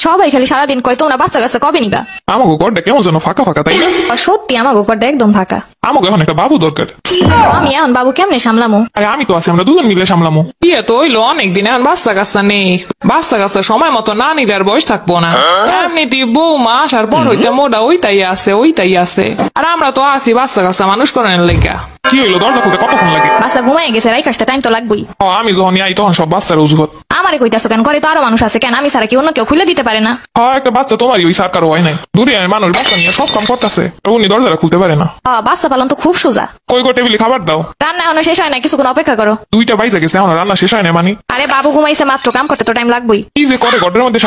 সবাই খালি সারাদিন কয় তোমরা বাচ্চা কাচ্চা কবে নিবা। আমাকে ঘরটা কেমন যেন ফাঁকা ফাঁকা, তাই না? আর সত্যি আমাকে ঘরটা একদম ফাঁকা। আমাকে এখন একটা বাবু দরকার। আমি এখন বাবু কেমনে সামলামো? আরে আমি তো আছি, আমরা দুজন মিলে সামলামো। বিয়ে তো হইলো অনেকদিন, এখন বাচ্চা কাচ্চা নেই। বাচ্চা কাচ্চা সময় মতো না নিলে আর বয়স থাকবো না। এমনিতে বৌমা আসার পর হইতে মোটা ওইটাই আছে। আর আমরা তো আছি বাচ্চা কাচ্চা মানুষ করানোর লেগা। কি হইলো, দরজা খুলতে কতক্ষণ লাগে? বাচ্চা ঘুমাই গেছে, রাই কাজটা টাইম তো লাগবেই। আমি যখন আই তখন সব বাচ্চার অজুহাত। আমারে কইতাছো কেন? ঘরে তো আরো মানুষ আছে, কেন আমি ছাড়া কি অন্য কেউ খুলে দিতে পারে না? একটা বাচ্চা তোমারই ওই সরকার হয় নাই, দূরে মানুষ বাচ্চা নিয়ে সব কাম করতেছে, উনি দরজাটা খুলতে পারে না। বাচ্চা পালন তো খুব সোজা। কই কই টেবিলে খাবার দাও। রান্না এখনো শেষ হয় না, কিছুক্ষণ অপেক্ষা করো। 2টা বাইজে গেছে, এখন রান্না শেষ হয় না মানে? আরে বাবু ঘুমাইছে মাত্র, কাম করতে তো টাইম লাগবেই। কি যে করে ঘরের মধ্যে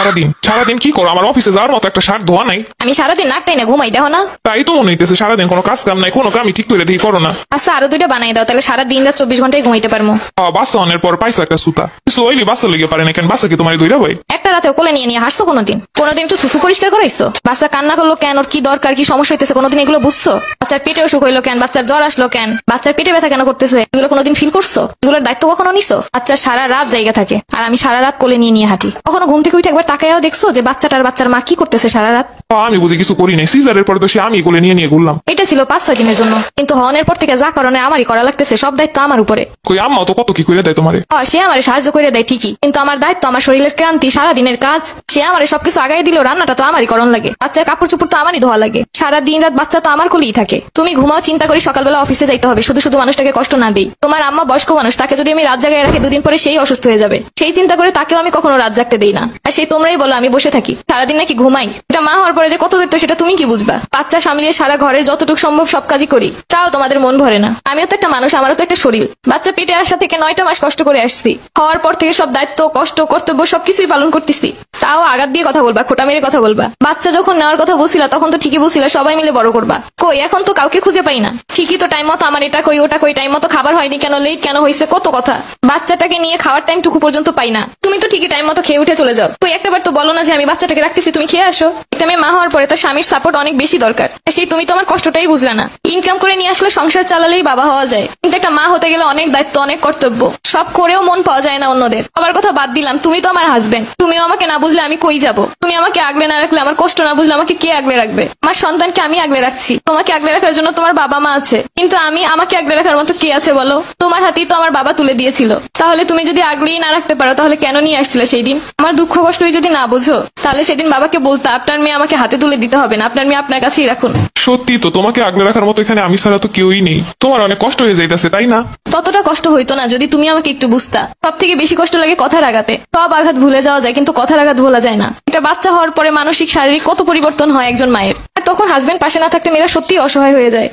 সারাদিন কি করো? আমার অফিসে যাওয়ার মতো একটা শার্ট ধোয়া নাই। আমি সারাদিন নাকটাই না ঘুমাই, দেখো না? তাই তো মনে হইতেছে সারাদিন কোনো কাজ কাম নাই, কোনো কামই ঠিক করে দেখি করো না। আচ্ছা আরো 2টা বানাই দাও, তাহলে সারাদিন রাত 24 ঘন্টায় ঘুমাইতে পারবো। বাচ্চা অনের পর পাইছো একটা সুতা, কিছু হইলি বাচ্চা লেগে পারে না কেন? বাচ্চা কি তোমার দইরা ভাই? একটা রাতে কোলে নিয়ে হারছো কোনোদিন? একটু সুসু পরিষ্কার করাইছো? বাচ্চা কান্না করলো কেন, ওর কি দরকার, কি সমস্যা হইতেছে কোনোদিন এগুলো বুঝছো? বাচ্চার পেটে অসুখ হইলো কেন, বাচ্চার জ্বর আসলো কেন, বাচ্চার পেটে ব্যথা কেন করতেছে, এগুলো কোনোদিন ফিল করছো? এগুলোর দায়িত্ব কখনো নিছো? বাচ্চা সারা রাত জায়গা থাকে, আর আমি সারা রাত কোলে নিয়ে হাঁটি। কখনো ঘুম থেকে উঠে একবার তাকায়াও দেখছো যে বাচ্চাটার বাচ্চার মা কি করতেছে সারা রাত? আমি বুঝি কিছু করি নাই, সিজারের পরে তো সে আমি কোলে নিয়ে ঘুরলাম। এটা ছিল 5-6 দিনের জন্য, কিন্তু হনের পর থেকে যা কারণে আমারই করা লাগতেছে, সব দায়িত্ব আমার উপরে। কই আম্মা তো কত কি করে দেয় তোমারে। সে আমারে সাহায্য করে দেয় ঠিকই, কিন্তু আমার দায়িত্ব, আমার শরীরের ক্লান্তি, সারাদিনের কাজ, সে আমারে সবকিছু আগাই দিলেও রান্নাটা তো আমারই করণ লাগে, বাচ্চার কাপড় চোপড় তো আমারই ধোয়া লাগে, সারাদিন রাত বাচ্চা তো আমার কোলেই থাকে। তুমি ঘুমাও চিন্তা করি সকালবেলা অফিসে যাইতে হবে, শুধু শুধু মানুষটাকে কষ্ট না দেই। তোমার আম্মা বয়স্ক মানুষ, তাকে যদি আমি রাত জাগায় রাখি 2 দিন পরে সেই অসুস্থ হয়ে যাবে, সেই চিন্তা করে তাকেও আমি কখনো রাত জাগতে দেই না। আর সেই তোমরাই বলো আমি বসে থাকি, সারাদিন নাকি ঘুমাই। এটা মা হওয়ার পরে যে কত দায়িত্ব সেটা তুমি কি বুঝবা? বাচ্চা সামলিয়ে সারা ঘরের যতটুকু সম্ভব সব কাজই করি, তাও তোমাদের মন ভরে না। আমিও তো একটা মানুষ, আমারও তো একটা শরীর। বাচ্চা পেটে আসা থেকে 9টা মাস কষ্ট করে আসছি, হওয়ার পর থেকে সব দায়িত্ব, কষ্ট, কর্তব্য সবকিছুই পালন করতেছি, তাও আঘাত দিয়ে কথা বলবা, খোটা মেরে কথা বলবা। বাচ্চা যখন নেওয়ার কথা বলছিল তখন তো ঠিকই বলছিল সবাই মিলে বড় করবা, কই এখন তো কাউকে খুঁজে পাই না। ঠিকই তো টাইম মতো আমার এটা কই ওটা কই, টাইম মতো খাবার হয়নি কেন, লেট কেন হয়েছে, কত কথা। বাচ্চাটাকে নিয়ে খাওয়ার টাইম টুকু পর্যন্ত পাই না। তুমি তো ঠিকই টাইম মতো খেয়ে উঠে চলে যাও, কই একটাবার তো বলো না যে আমি বাচ্চাটাকে রাখতেছি, তুমি খেয়ে আসো। একটা মেয়ে মা হওয়ার পরে তো স্বামীর সাপোর্ট অনেক বেশি দরকার, সেই তুমি তো আমার কষ্টটাই বুঝলা না। ইনকাম করে নিয়ে আসলে সংসার চালালেই বাবা হওয়া যায়, কিন্তু একটা মা হতে গেলে অনেক দায়িত্ব, অনেক কর্তব্য, সব করেও মন পাওয়া যায় না অন্যদের। আমার কথা বাদ দিলাম, তুমি তো আমার হাজবেন্ড, তুমিও আমাকে না বুঝলে আমি কই যাব? তুমি আমাকে আগলে না রাখলে, আমার কষ্ট না বুঝলে আমাকে কে আগলে রাখবে? আমার সন্তানকে আমি আগলে রাখছি, তোমাকে আগলে রাখার জন্য তোমার বাবা মা আছে, কিন্তু আমাকে আগলে রাখার মতো কে আছে বলো? তোমার হাতেই তো আমার বাবা তুলে দিয়েছিল, তাহলে তুমি যদি আগলেই না রাখতে পারো তাহলে কেন নিয়ে আসছিলে সেই দিন? আমার দুঃখ কষ্টই যদি না বোঝো তাহলে সেদিন বাবাকে বলতে আপনার মেয়ে আমাকে হাতে তুলে দিতে হবে না, আপনার মেয়ে আপনার কাছেই রাখুন। সত্যি তো, তোমাকে আগলে রাখার মতো এখানে আমি ছাড়া তো কেউই নেই। তোমার অনেক কষ্ট হয়ে যাইতেছে, তাই না? ততটা কষ্ট হইতো না যদি তুমি আমাকে একটু বুঝতা। সব থেকে বেশি কষ্ট লাগে কথার আঘাতে। সব আঘাত ভুলে যাওয়া যায়, কিন্তু কথার আঘাত ভোলা যায় না। একটা বাচ্চা হওয়ার পরে মানসিক শারীরিক কত পরিবর্তন হয় একজন মায়ের, আর তখন হাজবেন্ড পাশে না থাকলে মেয়েরা সত্যি অসহায় হয়ে যায়।